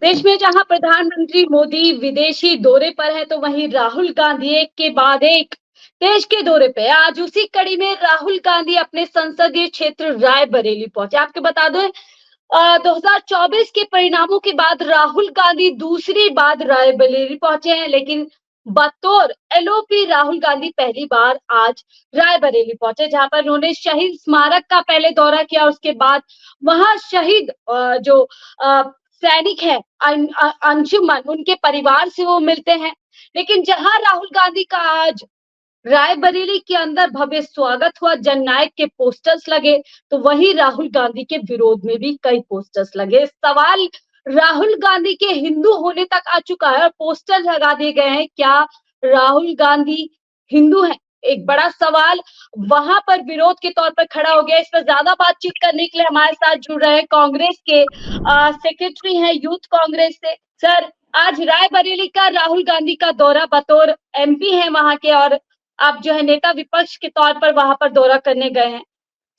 देश में जहां प्रधानमंत्री मोदी विदेशी दौरे पर है, तो वहीं राहुल गांधी एक के बाद एक देश के दौरे पे। आज उसी कड़ी में राहुल गांधी अपने संसदीय क्षेत्र रायबरेली पहुंचे। आपको बता दो 2024 के परिणामों के बाद राहुल गांधी दूसरी बार रायबरेली पहुंचे हैं, लेकिन बतौर एलओपी राहुल गांधी पहली बार आज रायबरेली पहुंचे, जहां पर उन्होंने शहीद स्मारक का पहले दौरा किया। उसके बाद वहां शहीद जो सैनिक है अंशुमन, उनके परिवार से वो मिलते हैं। लेकिन जहां राहुल गांधी का आज रायबरेली के अंदर भव्य स्वागत हुआ, जननायक के पोस्टर्स लगे, तो वही राहुल गांधी के विरोध में भी कई पोस्टर्स लगे। सवाल राहुल गांधी के हिंदू होने तक आ चुका है और पोस्टर लगा दिए गए हैं। क्या राहुल गांधी हिंदू हैं? एक बड़ा सवाल वहां पर विरोध के तौर पर खड़ा हो गया। इस पर ज्यादा बातचीत करने के लिए हमारे साथ जुड़ रहे हैं कांग्रेस के सेक्रेटरी हैं यूथ कांग्रेस से। सर, आज रायबरेली का राहुल गांधी का दौरा, बतौर एमपी है वहां के, और आप जो है नेता विपक्ष के तौर पर वहां पर दौरा करने गए हैं।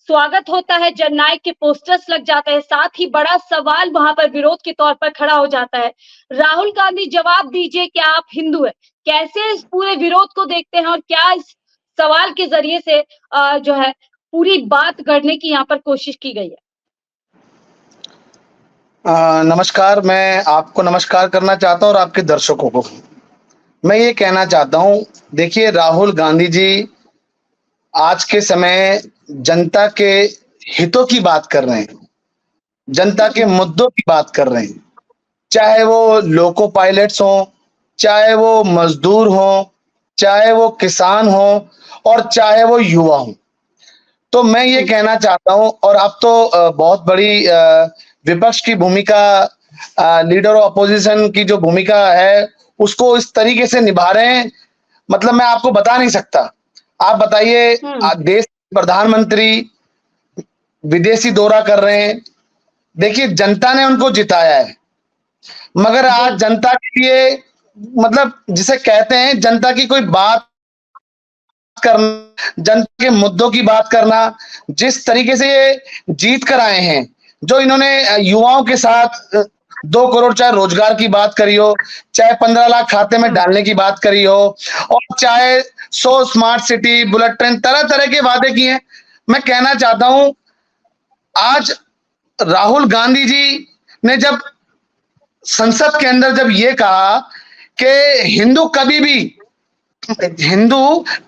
स्वागत होता है, जननायक के पोस्टर्स लग जाते हैं, साथ ही बड़ा सवाल वहां पर विरोध के तौर पर खड़ा हो जाता है। राहुल गांधी, जवाब दीजिए, क्या आप हिंदू है? कैसे इस पूरे विरोध को देखते हैं और क्या इस सवाल के जरिए से जो है पूरी बात करने की यहाँ पर कोशिश की गई है? नमस्कार। मैं आपको नमस्कार करना चाहता हूं और आपके दर्शकों को मैं ये कहना चाहता हूं, देखिए राहुल गांधी जी आज के समय जनता के हितों की बात कर रहे हैं, जनता के मुद्दों की बात कर रहे हैं। चाहे वो लोको पायलट्स हों, चाहे वो मजदूर हों, चाहे वो किसान हों और चाहे वो युवा हों। तो मैं ये कहना चाहता हूं, और अब तो बहुत बड़ी विपक्ष की भूमिका, लीडर ऑफ अपोजिशन की जो भूमिका है उसको इस तरीके से निभा रहे हैं, मतलब मैं आपको बता नहीं सकता। आप बताइए, देश प्रधानमंत्री विदेशी दौरा कर रहे हैं। देखिए जनता ने उनको जिताया है, मगर आज जनता के लिए, मतलब जिसे कहते हैं जनता की कोई बात करना, जनता के मुद्दों की बात करना, जिस तरीके से ये जीत कर आए हैं, जो इन्होंने युवाओं के साथ 2 करोड़ चाहे रोजगार की बात करी हो, चाहे 15 लाख खाते में डालने की बात करी हो, और चाहे 100 स्मार्ट सिटी, बुलेट ट्रेन, तरह तरह के वादे किए हैं। मैं कहना चाहता हूं, आज राहुल गांधी जी ने जब संसद के अंदर जब ये कहा कि हिंदू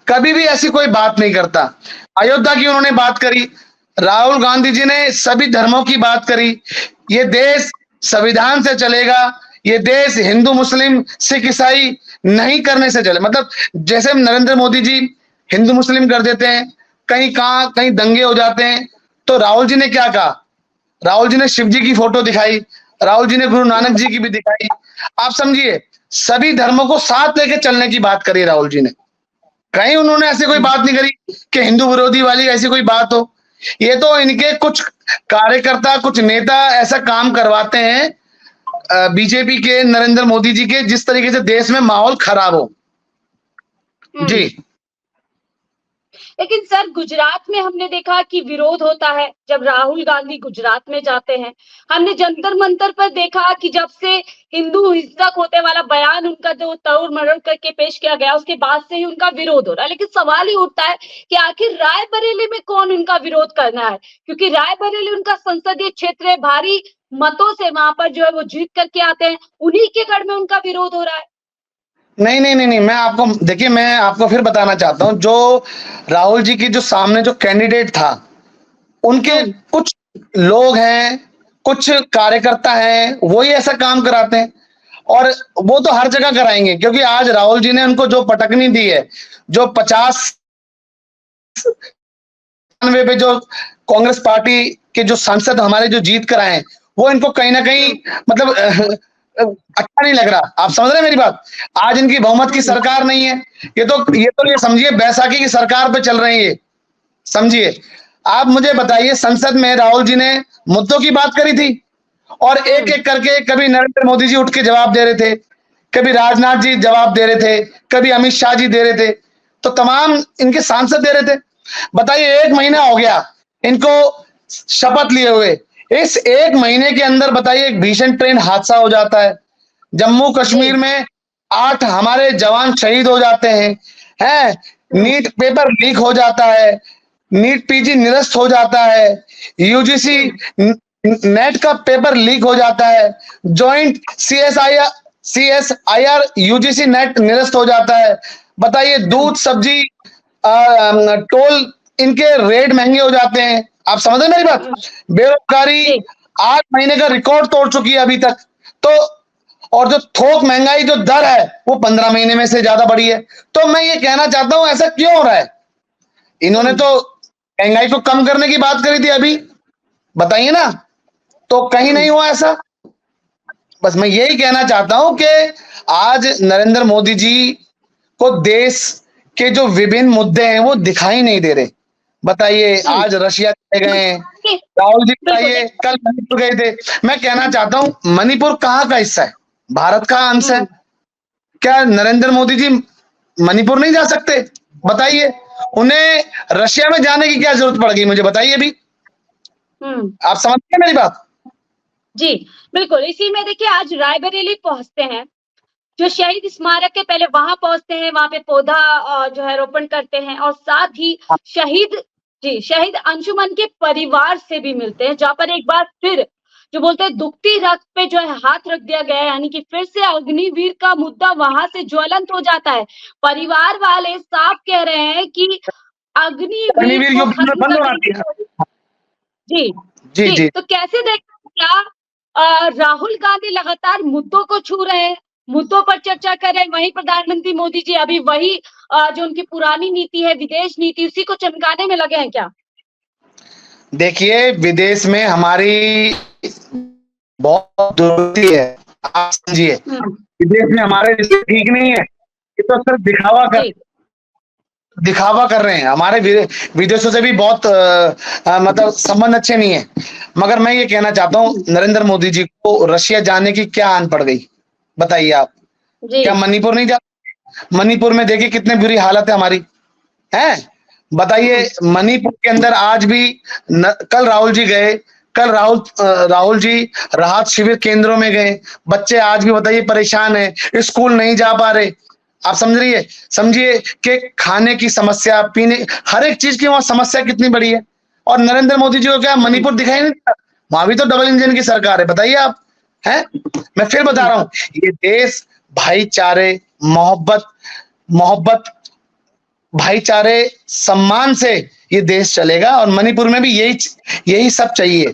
कभी भी ऐसी कोई बात नहीं करता, अयोध्या की उन्होंने बात करी, राहुल गांधी जी ने सभी धर्मों की बात करी। ये देश संविधान से चलेगा, ये देश हिंदू मुस्लिम सिख ईसाई नहीं करने से चले, मतलब जैसे नरेंद्र मोदी जी हिंदू मुस्लिम कर देते हैं, कहीं दंगे हो जाते हैं, तो राहुल जी ने क्या कहा? राहुल जी ने शिव जी की फोटो दिखाई, राहुल जी ने गुरु नानक जी की भी दिखाई। आप समझिए, सभी धर्मों को साथ लेके चलने की बात करी राहुल जी ने। कहीं उन्होंने ऐसी कोई बात नहीं करी कि हिंदू विरोधी वाली ऐसी कोई बात हो। ये तो इनके कुछ कार्यकर्ता, कुछ नेता ऐसा काम करवाते हैं बीजेपी के, नरेंद्र मोदी जी के, जिस तरीके से देश में माहौल खराब हो। जी। लेकिन सर, गुजरात में हमने देखा कि विरोध होता है जब राहुल गांधी गुजरात में जाते हैं। हमने जंतर मंतर पर देखा कि जब से हिंदू हिंसक होते वाला बयान उनका जो तोड़ मरोड़ करके पेश किया गया, उसके बाद से ही उनका विरोध हो रहा है। लेकिन सवाल ही उठता है कि आखिर रायबरेली में कौन उनका विरोध करना है, क्योंकि रायबरेली उनका संसदीय क्षेत्र है, भारी मतों से वहां पर जो है वो जीत करके आते हैं, उन्हीं के गढ़ में उनका विरोध हो रहा है। नहीं नहीं नहीं नहीं, मैं आपको फिर बताना चाहता हूं, जो राहुल जी की जो सामने जो कैंडिडेट था, उनके कुछ लोग हैं, कुछ कार्यकर्ता हैं, वही ऐसा काम कराते हैं, और वो तो हर जगह कराएंगे, क्योंकि आज राहुल जी ने उनको जो पटकनी दी है, जो 50 पे जो कांग्रेस पार्टी के जो सांसद हमारे जो जीत कर आए हैं, वो इनको कहीं ना कहीं, मतलब अच्छा नहीं लग रहा। आप समझ रहे हैं मेरी बात? आज इनकी बहुमत की सरकार नहीं है, ये समझिए बैसाखी की सरकार पे चल रही है, समझिए। आप मुझे बताइए, संसद में राहुल जी ने मुद्दों की बात करी थी, और एक एक करके कभी नरेंद्र मोदी जी उठ के जवाब दे रहे थे, कभी राजनाथ जी जवाब दे रहे थे, कभी अमित शाह जी दे रहे थे, तो तमाम इनके सांसद दे रहे थे। बताइए, 1 महीना हो गया इनको शपथ लिए हुए, इस एक महीने के अंदर बताइए एक भीषण ट्रेन हादसा हो जाता है, जम्मू कश्मीर जी। में 8 हमारे जवान शहीद हो जाते हैं, नीट पेपर लीक हो जाता है, नीट पीजी निरस्त हो जाता है, यूजीसी नेट का पेपर लीक हो जाता है, जॉइंट सीएसआईआर यूजीसी नेट निरस्त हो जाता है। बताइए दूध सब्जी टोल इनके रेट महंगे हो जाते हैं। आप समझ रहे मेरी बात? बेरोजगारी जी। 8 महीने का रिकॉर्ड तोड़ चुकी है अभी तक। तो और जो थोक महंगाई जो दर है वो 15 महीने में से ज्यादा बढ़ी है। तो मैं ये कहना चाहता हूं ऐसा क्यों हो रहा है? इन्होंने तो महंगाई को कम करने की बात करी थी अभी, बताइए ना, तो कहीं नहीं हुआ ऐसा। बस मैं यही कहना चाहता हूं कि आज नरेंद्र मोदी जी को देश के जो विभिन्न मुद्दे हैं वो दिखाई नहीं दे रहे। बताइए आज रशिया चले गए हैं, राहुल जी बिल्कुल। बताइए कल मणिपुर गए थे। मैं कहना चाहता हूं मणिपुर कहाँ का हिस्सा है? भारत का अंश है। क्या नरेंद्र मोदी जी मणिपुर नहीं जा सकते? बताइए, उन्हें रशिया में जाने की क्या जरूरत पड़ गई? मुझे बताइए अभी। आप समझते हैं मेरी बात? जी, बिल्कुल। इसी में देखिए आज रायबरेली पहुँचते हैं, जो शहीद स्मारक है पहले वहाँ पहुँचते हैं, वहाँ पे पौधा जो है रोपण करते हैं और साथ ही शहीद शहीद अंशुमन के परिवार से भी मिलते हैं, जहाँ पर एक बार फिर जो बोलते हैं दुखती रथ पे जो है हाथ रख दिया गया है, यानी कि फिर से अग्निवीर का मुद्दा वहाँ से ज्वलंत हो जाता है। परिवार वाले साफ कह रहे हैं कि अग्निवीर अग्निवीर को युद्ध में खत्म बंद होना करने की चाहिए। जी, जी जी। तो कैसे देखते हैं क्या राहुल गांधी लगातार मुद्दों को छू रहे हैं, मुद्दों पर चर्चा कर रहे हैं, वहीं प्रधानमंत्री मोदी जी अभी वही जो उनकी पुरानी नीति है, विदेश नीति, उसी को चमकाने में लगे हैं क्या? देखिए विदेश में हमारी बहुत दुर्गति है, आप समझिए। विदेश में हमारे रिश्ते ठीक नहीं है, ये तो सिर्फ दिखावा कर रहे हैं। हमारे विदेशों से भी बहुत मतलब संबंध अच्छे नहीं है। मगर मैं ये कहना चाहता हूँ नरेंद्र मोदी जी को रशिया जाने की क्या आन पड़ गई? बताइए आप। क्या जी। मणिपुर नहीं जा? मणिपुर में देखिए कितनी बुरी हालत है हमारी, हैं? बताइए मणिपुर के अंदर आज भी कल राहुल जी गए, कल राहुल जी राहत शिविर केंद्रों में गए। बच्चे आज भी बताइए परेशान है, स्कूल नहीं जा पा रहे। आप समझिए कि खाने की समस्या, पीने, हर एक चीज की वहां समस्या कितनी बड़ी है। और नरेंद्र मोदी जी को क्या मणिपुर दिखाई नहीं देता? वहां भी तो डबल इंजन की सरकार है, बताइए आप। हैं? मैं फिर बता रहा हूं, ये देश भाईचारे, मोहब्बत मोहब्बत भाईचारे, सम्मान से ये देश चलेगा। और मणिपुर में भी यही सब चाहिए।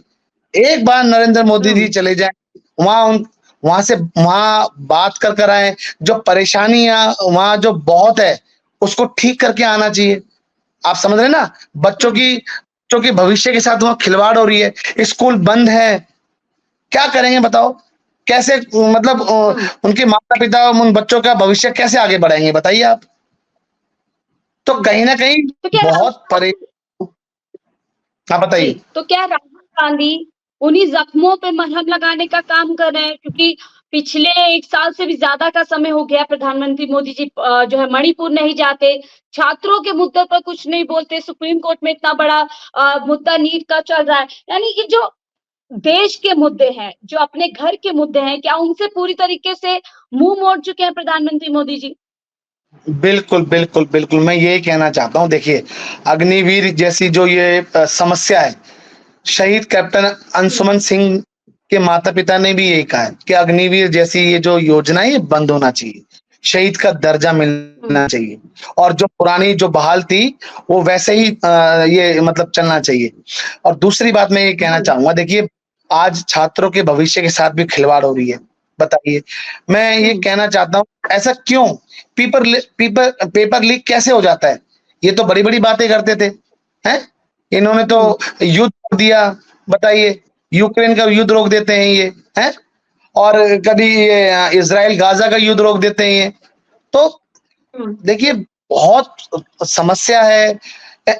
एक बार नरेंद्र मोदी जी चले जाएं, वहां से वहां बात कर आए, जो परेशानियां वहां जो बहुत है उसको ठीक करके आना चाहिए। आप समझ रहे हैं ना? बच्चों की भविष्य के साथ वहां खिलवाड़ हो रही है, स्कूल बंद है। क्या करेंगे बताओ? कैसे मतलब उनके माता पिता उन बच्चों का भविष्य कैसे आगे बढ़ाएंगे? बताइए आप। तो कहीं ना कहीं तो क्या बहुत परे। हाँ जी, बताइए। तो क्या राहुल गांधी उन्हीं जख्मों पे मरहम लगाने का काम कर रहे हैं? क्योंकि पिछले 1 साल से भी ज्यादा का समय हो गया प्रधानमंत्री मोदी जी जो है मणिपुर नहीं जाते, छात्रों के मुद्दे पर कुछ नहीं बोलते, सुप्रीम कोर्ट में इतना बड़ा मुद्दा नीट का चल रहा है। यानी कि जो देश के मुद्दे हैं, जो अपने घर के मुद्दे हैं, क्या उनसे पूरी तरीके से मुँह मोड़ चुके हैं प्रधानमंत्री मोदी जी? बिल्कुल बिल्कुल बिल्कुल, मैं यही कहना चाहता हूँ। देखिए अग्निवीर जैसी जो ये समस्या है, शहीद कैप्टन अंशुमन सिंह के माता पिता ने भी यही कहा है कि अग्निवीर जैसी ये जो योजना है ये बंद होना चाहिए, शहीद का दर्जा मिलना चाहिए। और जो पुरानी जो बहाल थी वो वैसे ही ये मतलब चलना चाहिए। और दूसरी बात मैं ये कहना चाहूंगा, देखिए आज छात्रों के भविष्य के साथ भी खिलवाड़ हो रही है। बताइए, मैं ये कहना चाहता हूँ ऐसा क्यों? पेपर लीक कैसे हो जाता है? ये तो बड़ी बड़ी बातें करते थे, हैं? इन्होंने तो युद्ध रोक दिया। बताइए, यूक्रेन का युद्ध रोक देते हैं ये, हैं? और कभी ये इजराइल गाजा का युद्ध रोक देते हैं ये। तो देखिए बहुत समस्या है। ए-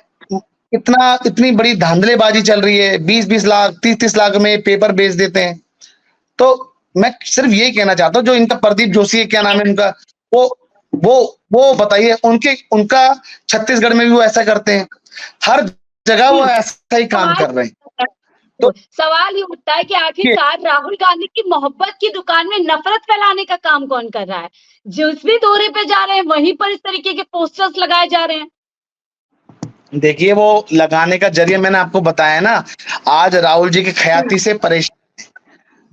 इतनी बड़ी धांधलेबाजी चल रही है, 20-20 लाख 30-30 लाख में पेपर बेच देते हैं। तो मैं सिर्फ यही कहना चाहता हूँ, जो इनका प्रदीप जोशी है, क्या नाम है उनका, वो वो वो बताइए, उनका छत्तीसगढ़ में भी वो ऐसा करते हैं, हर जगह वो ऐसा ही काम कर रहे हैं। बिल्कुल। सवाल ये उठता है कि आखिरकार राहुल गांधी की मोहब्बत की दुकान में नफरत फैलाने का काम कौन कर रहा है? जिस भी दौरे पे जा रहे हैं वहीं पर इस तरीके के पोस्टर्स लगाए जा रहे हैं। देखिए वो लगाने का जरिया मैंने आपको बताया ना, आज राहुल जी की ख्याति से परेशान,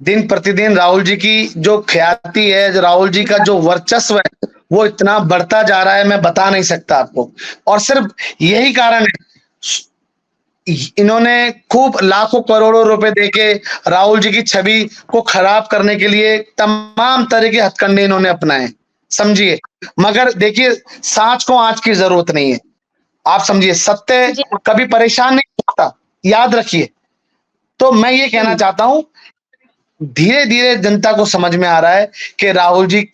दिन प्रतिदिन राहुल जी की जो ख्याति है, जो राहुल जी का जो वर्चस्व है, वो इतना बढ़ता जा रहा है, मैं बता नहीं सकता आपको। और सिर्फ यही कारण है, इन्होंने खूब लाखों करोड़ों रुपए देके राहुल जी की छवि को खराब करने के लिए तमाम तरह के हथकंडे इन्होंने अपनाए, समझिए। मगर देखिए, सांच को आंच की जरूरत नहीं है, आप समझिए, सत्य जी। कभी परेशान नहीं होता, याद रखिए। तो मैं ये कहना चाहता हूं, धीरे धीरे जनता को समझ में आ रहा है कि राहुल जी,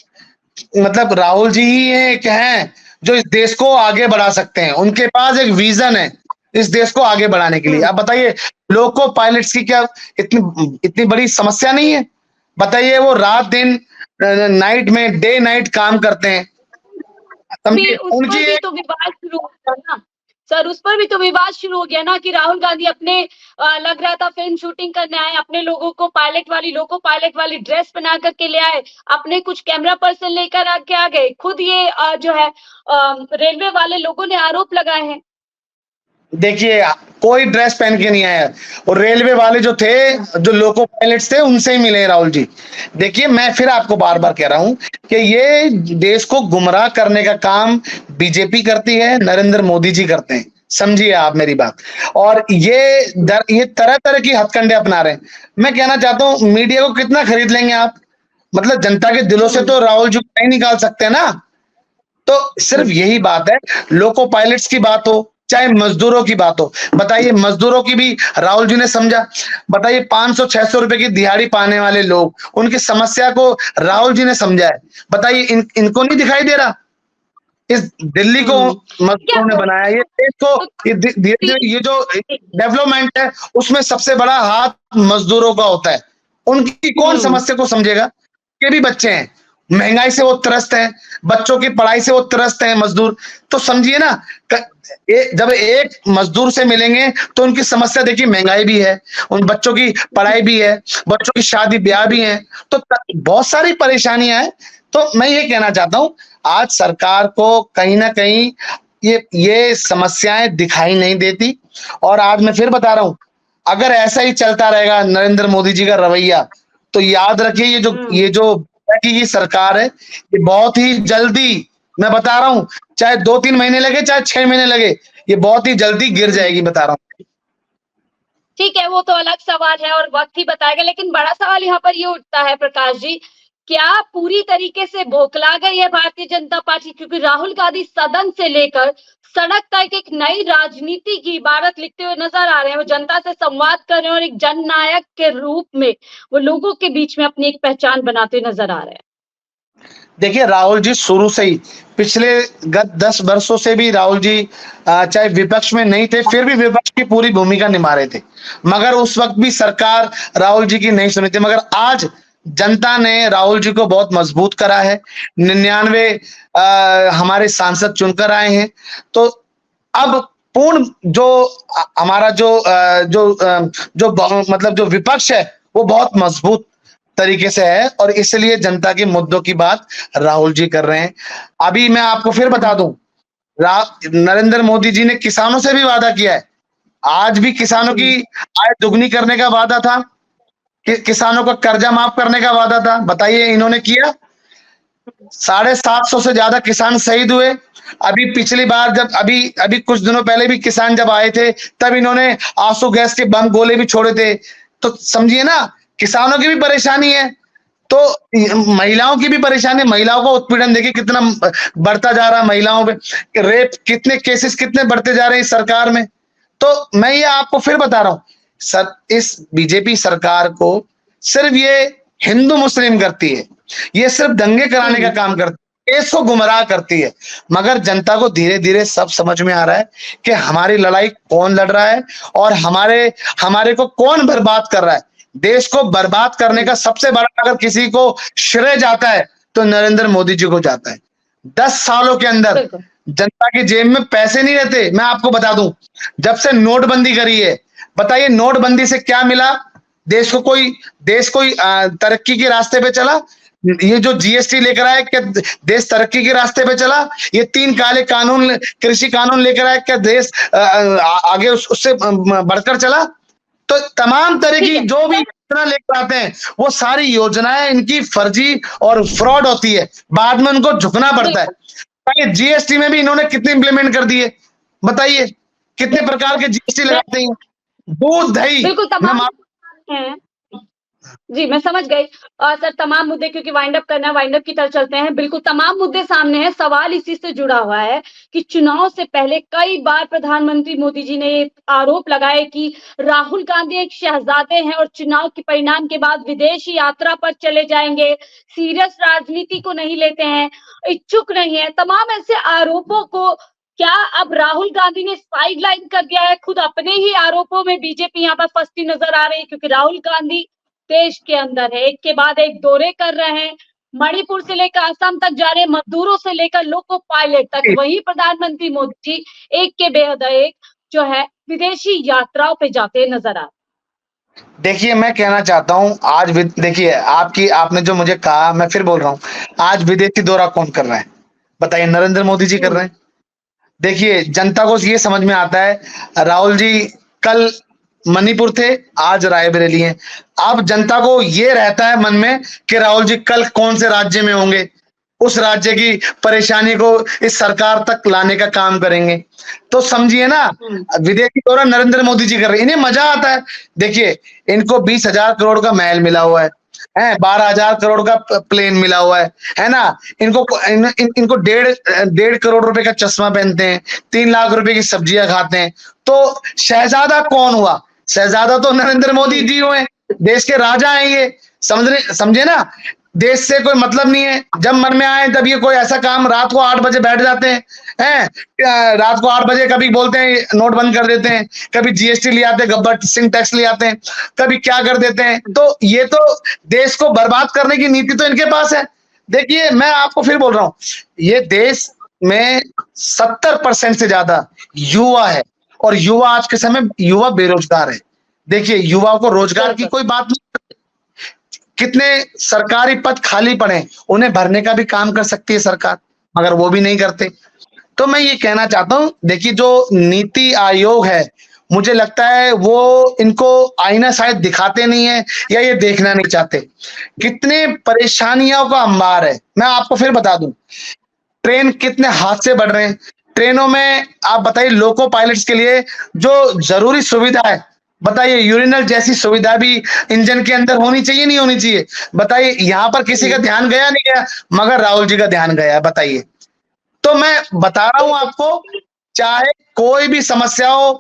मतलब राहुल जी ही एक हैं जो इस देश को आगे बढ़ा सकते हैं। उनके पास एक विजन है इस देश को आगे बढ़ाने के लिए। आप बताइए, लोको पायलट्स की क्या इतनी इतनी बड़ी समस्या नहीं है? बताइए, वो रात दिन नाइट में डे नाइट काम करते हैं, भी समझिए। उस उनकी पर भी एक, तो विवाद शुरू हो गया ना सर, उस पर भी तो विवाद शुरू हो गया ना कि राहुल गांधी अपने लग रहा था फिल्म शूटिंग करने आए, अपने लोगों को लोको पायलट वाली ड्रेस बना करके ले आए, अपने कुछ कैमरा पर्सन लेकर आके आ गए, खुद ये जो है रेलवे वाले लोगों ने आरोप लगाए हैं। देखिए, कोई ड्रेस पहन के नहीं आया, और रेलवे वाले जो थे, जो लोको पायलट्स थे, उनसे ही मिले राहुल जी। देखिए, मैं फिर आपको बार बार कह रहा हूं कि ये देश को गुमराह करने का काम बीजेपी करती है, नरेंद्र मोदी जी करते हैं, समझिए आप मेरी बात। और ये तरह तरह की हथकंडे अपना रहे हैं। मैं कहना चाहता हूं, मीडिया को कितना खरीद लेंगे आप? मतलब जनता के दिलों से तो राहुल जी को नहीं निकाल सकते ना। तो सिर्फ यही बात है, लोको पायलट्स की बात हो चाहे मजदूरों की बात हो, बताइए, मजदूरों की भी राहुल जी ने समझा। बताइए, 500-600 रुपए की दिहाड़ी पाने वाले लोग, उनकी समस्या को राहुल जी ने समझा है। बताइए, इनको नहीं दिखाई दे रहा? इस दिल्ली को क्या मजदूरों ने बनाया, ये देश को, ये धीरे धीरे ये जो डेवलपमेंट है, उसमें सबसे बड़ा हाथ मजदूरों का होता है। उनकी कौन समस्या को समझेगा? के भी बच्चे हैं, महंगाई से वो त्रस्त हैं, बच्चों की पढ़ाई से वो त्रस्त हैं मजदूर। तो समझिए ना, जब एक मजदूर से मिलेंगे तो उनकी समस्या देखिए, महंगाई भी है, उन बच्चों की पढ़ाई भी है, बच्चों की शादी ब्याह भी है, तो बहुत सारी परेशानियां हैं। तो मैं ये कहना चाहता हूं, आज सरकार को कहीं ना कहीं ये समस्याएं दिखाई नहीं देती। और आज मैं फिर बता रहा हूं, अगर ऐसा ही चलता रहेगा नरेंद्र मोदी जी का रवैया, तो याद रखिए, ये जो की सरकार है, ये बहुत ही जल्दी, मैं बता रहा हूं, चाहे 2-3 महीने लगे, चाहे 6 महीने लगे, ये बहुत ही जल्दी गिर जाएगी, बता रहा हूं। ठीक है, वो तो अलग सवाल है और वक्त ही बताएगा, लेकिन बड़ा सवाल यहाँ पर ये उठता है प्रकाश जी, क्या पूरी तरीके से बौखला गई है भारतीय जनता पार्टी? क्योंकि राहुल गांधी सदन से लेकर सड़क तक एक नई राजनीति की इबारत लिखते हुए नजर आ रहे हैं। वो जनता से संवाद कर रहे हैं और एक जननायक के रूप में वो लोगों के बीच में अपनी एक पहचान बनाते हुए नजर आ रहे हैं। देखिए, राहुल जी शुरू से ही, पिछले गत 10 वर्षों से भी राहुल जी चाहे विपक्ष में नहीं थे, फिर भी विपक्ष की पूरी भूमिका निभा रहे थे, मगर उस वक्त भी सरकार राहुल जी की नहीं सुनी थी। मगर आज जनता ने राहुल जी को बहुत मजबूत करा है, 99 हमारे सांसद चुनकर आए हैं। तो अब पूर्ण जो हमारा जो मतलब जो विपक्ष है, वो बहुत मजबूत तरीके से है, और इसलिए जनता के मुद्दों की बात राहुल जी कर रहे हैं। अभी मैं आपको फिर बता दूं, नरेंद्र मोदी जी ने किसानों से भी वादा किया है। आज भी किसानों की आय दुगनी करने का वादा था, किसानों का कर्जा माफ करने का वादा था। बताइए, इन्होंने किया? 750 से ज्यादा किसान शहीद हुए। अभी पिछली बार जब अभी अभी कुछ दिनों पहले भी किसान जब आए थे, तब इन्होंने आंसू गैस के बम गोले भी छोड़े थे। तो समझिए ना, किसानों की भी परेशानी है, तो महिलाओं की भी परेशानी है। महिलाओं को उत्पीड़न देखिए कितना बढ़ता जा रहा है, महिलाओं पे रेप कितने केसेस कितने बढ़ते जा रहे हैं इस सरकार में। तो मैं ये आपको फिर बता रहा हूं, सर, इस बीजेपी सरकार को सिर्फ ये हिंदू मुस्लिम करती है, ये सिर्फ दंगे कराने का काम करती है, देश को गुमराह करती है। मगर जनता को धीरे धीरे सब समझ में आ रहा है कि हमारी लड़ाई कौन लड़ रहा है, और हमारे को कौन बर्बाद कर रहा है। देश को बर्बाद करने का सबसे बड़ा अगर किसी को श्रेय जाता है, तो नरेंद्र मोदी जी को जाता है। 10 सालों के अंदर जनता की जेब में पैसे नहीं रहते। मैं आपको बता दूं, जब से नोटबंदी करी है, बताइए नोटबंदी से क्या मिला? देश कोई तरक्की के रास्ते पे चला? ये जो जीएसटी लेकर आया क्या देश तरक्की के रास्ते पे चला? ये 3 काले कानून कृषि कानून लेकर आया क्या देश आगे उससे बढ़कर चला? तो तमाम तरह ठीक की है। जो भी योजना लेकर आते हैं वो सारी योजनाएं इनकी फर्जी और फ्रॉड होती है, बाद में उनको झुकना पड़ता है। बताइए जीएसटी में भी इन्होंने कितने इंप्लीमेंट कर दिए? बताइए कितने प्रकार के जीएसटी लगाते हैं? दूध दही बिल्कुल मैं तमाम हैं। जी, मैं समझ गई। सर तमाम मुद्दे क्योंकि वाइंड अप करना है, वाइंड अप की तरफ चलते हैं। बिल्कुल तमाम मुद्दे सामने हैं। सवाल इसी से जुड़ा हुआ है कि चुनाव से पहले कई बार प्रधानमंत्री मोदी जी ने ये आरोप लगाए कि राहुल गांधी एक शहजादे हैं और चुनाव के परिणाम के बाद विदेश यात्रा पर चले जाएंगे, सीरियस राजनीति को नहीं लेते हैं, इच्छुक नहीं है। तमाम ऐसे आरोपों को क्या अब राहुल गांधी ने साइडलाइन कर दिया है? खुद अपने ही आरोपों में बीजेपी यहाँ पर फंसती नजर आ रही है क्योंकि राहुल गांधी देश के अंदर है, एक के बाद एक दौरे कर रहे हैं। मणिपुर से लेकर असम तक जा रहे हैं, मजदूरों से लेकर लोको पायलट तक। वही प्रधानमंत्री मोदी जी एक के बेहद एक जो है विदेशी यात्राओं पे जाते नजर आ रहे। देखिए मैं कहना चाहता हूं देखिए आपने जो मुझे कहा मैं फिर बोल रहा हूं, आज विदेशी दौरा कौन कर रहा है? बताइए नरेंद्र मोदी जी कर रहे हैं। देखिए जनता को ये समझ में आता है राहुल जी कल मणिपुर थे, आज रायबरेली हैं। अब जनता को ये रहता है मन में कि राहुल जी कल कौन से राज्य में होंगे, उस राज्य की परेशानी को इस सरकार तक लाने का काम करेंगे। तो समझिए ना विदेशी दौरा नरेंद्र मोदी जी कर रहे हैं, इन्हें मजा आता है। देखिए इनको 20,000 करोड़ का महल मिला हुआ है 12,000 करोड़ का प्लेन मिला हुआ है ना? इनको 1.5 करोड़ रुपए का चश्मा पहनते हैं, 3 लाख रुपए की सब्जियां खाते हैं। तो शहजादा कौन हुआ? शहजादा तो नरेंद्र मोदी जी हुए, देश के राजा हैं ये। समझे ना? देश से कोई मतलब नहीं है, जब मन में आए तब ये कोई ऐसा काम रात को 8 बजे बैठ जाते हैं रात को 8 बजे कभी बोलते हैं नोट बंद कर देते हैं, कभी जीएसटी ले आते हैं, गब्बर सिंह टैक्स ले आते हैं, कभी क्या कर देते हैं। तो ये तो देश को बर्बाद करने की नीति तो इनके पास है। देखिए मैं आपको फिर बोल रहा हूं, ये देश में 70% से ज्यादा युवा है और युवा आज के समय युवा बेरोजगार है। देखिए युवाओं को रोजगार की कोई बात नहीं, कितने सरकारी पद खाली पड़े उन्हें भरने का भी काम कर सकती है सरकार, मगर वो भी नहीं करते। तो मैं ये कहना चाहता हूं, देखिए जो नीति आयोग है मुझे लगता है वो इनको आईना शायद दिखाते नहीं है या ये देखना नहीं चाहते। कितने परेशानियों का अंबार है। मैं आपको फिर बता दूं, ट्रेन कितने हादसे बढ़ रहे हैं ट्रेनों में। आप बताइए लोको पायलट्स के लिए जो जरूरी सुविधा है, बताइए यूरिनल जैसी सुविधा भी इंजन के अंदर होनी चाहिए नहीं होनी चाहिए? बताइए यहां पर किसी का ध्यान गया नहीं गया, मगर राहुल जी का ध्यान गया। बताइए। तो मैं बता रहा हूं आपको, चाहे कोई भी समस्या हो,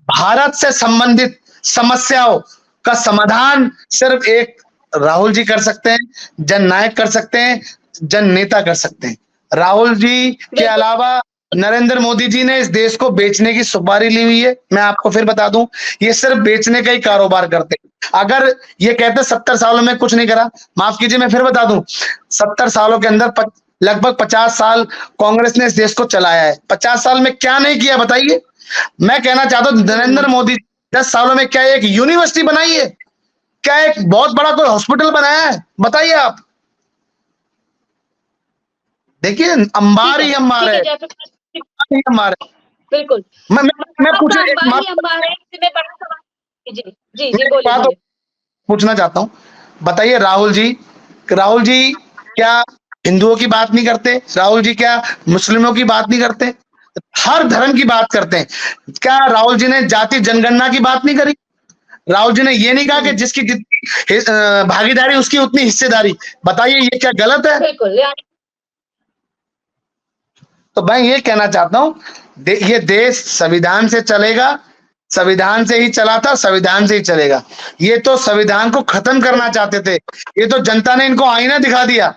भारत से संबंधित समस्याओं का समाधान सिर्फ एक राहुल जी कर सकते हैं, जननायक कर सकते हैं, जन नेता कर सकते हैं। राहुल जी के अलावा नरेंद्र मोदी जी ने इस देश को बेचने की सुपारी ली हुई है। मैं आपको फिर बता दूं, ये सिर्फ बेचने का ही कारोबार करते हैं। अगर ये कहते 70 सालों में कुछ नहीं करा, माफ कीजिए मैं फिर बता दूं, 70 सालों के अंदर लगभग 50 साल कांग्रेस ने इस देश को चलाया है। 50 साल में क्या नहीं किया बताइए? मैं कहना चाहता हूं नरेंद्र मोदी 10 सालों में क्या एक यूनिवर्सिटी बनाई है? क्या एक बहुत बड़ा कोई हॉस्पिटल बनाया है? बताइए आप। देखिए अंबार ही अंबार है, अंबार है। बिल्कुल मैं पूछे एक बात पूछना चाहता हूं, बताइए राहुल जी क्या हिंदुओं की बात नहीं करते? राहुल जी क्या मुस्लिमों की बात नहीं करते? हर धर्म की बात करते हैं। क्या राहुल जी ने जाति जनगणना की बात नहीं करी? राहुल जी ने ये नहीं कहा कि जिसकी जितनी भागीदारी उसकी उतनी हिस्सेदारी? बताइए ये क्या गलत है? बिल्कुल। तो मैं ये कहना चाहता हूं, ये देश संविधान से चलेगा, संविधान से ही चला था, संविधान से ही चलेगा। ये तो संविधान को खत्म करना चाहते थे, ये तो जनता ने इनको आईना दिखा दिया।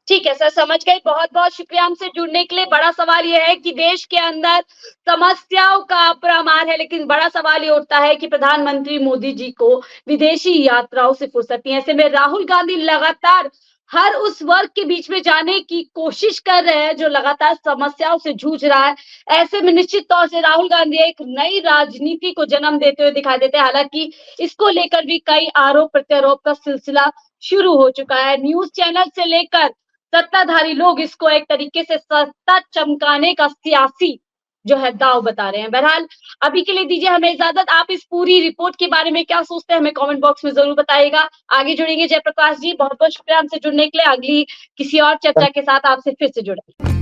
ठीक है सर, समझ गए। बहुत बहुत शुक्रिया हमसे जुड़ने के लिए। बड़ा सवाल यह है कि देश के अंदर समस्याओं का अपरमार है, लेकिन बड़ा सवाल ये उठता है कि प्रधानमंत्री मोदी जी को विदेशी यात्राओं से फुर्सत नहीं है। ऐसे में राहुल गांधी लगातार हर उस वर्ग के बीच में जाने की कोशिश कर रहे हैं जो लगातार समस्याओं से जूझ रहा है। ऐसे में निश्चित तौर से राहुल गांधी एक नई राजनीति को जन्म देते हुए दिखाई देते हैं। हालांकि इसको लेकर भी कई आरोप प्रत्यारोप का सिलसिला शुरू हो चुका है। न्यूज चैनल से लेकर सत्ताधारी लोग इसको एक तरीके से सत्ता चमकाने का सियासी जो है दांव बता रहे हैं। बहरहाल अभी के लिए दीजिए हमें इजाजत। आप इस पूरी रिपोर्ट के बारे में क्या सोचते हैं हमें कमेंट बॉक्स में जरूर बताइएगा। आगे जुड़ेंगे जयप्रकाश जी, बहुत बहुत शुक्रिया हमसे जुड़ने के लिए। अगली किसी और चर्चा के साथ आपसे फिर से जुड़ेंगे।